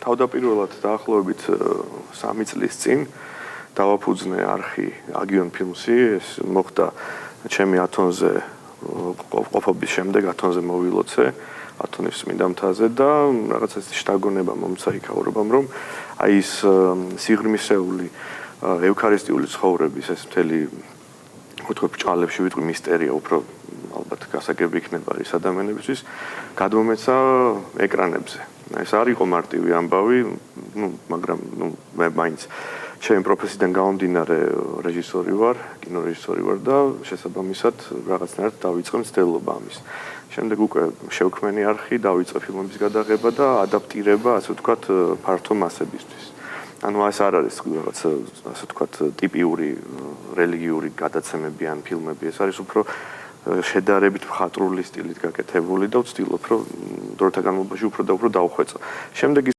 თავდაპირველად დაახლოებით 3 წლის წინ დავაფუძნე არხი აგიონ ფილმსი, ეს მოხდა ჩემი ათონზე ყოფობის შემდეგ ათონზე მოვილოცე, ათონის წმინდა მთაზე და რაღაც ეს შთაგონება მომცა იქაურობამ, რომ აი ეს სიღრმისეული ევქარისტიული ცხოვრების ეს მთელი ვთქვი ბრჭყალებში ვიტყვი მისტერია უფრო ალბათ გასაგები იქნება ის ადამიანებისთვის გადმომეცა ეკრანებზე. ეს არ იყო მარტივი ამბავი, მაგრამ მე მაინც ჩემი პროფესიიდან გამომდინარე რეჟისორი ვარ, კინორეჟისორი ვარ და შესაბამისად რაღაცნაირად დავიწყე მცდელობა ამის. შემდეგ უკვე შევქმენი არხი, დავიწყე ფილმების გადაღება და ადაპტირება, ასე ვთქვათ, ფართო მასებისთვის. ანუ ეს არ არის რაღაც ასე ვთქვათ ტიპიური რელიგიური გადაცემები ან ფილმები, ეს არის უფრო შედარებით მხატვრული სტილით გაკეთებული და ვცდილობ, რომ დროთა განმავლობაში უფრო და უფრო დავხვეწო. შემდეგ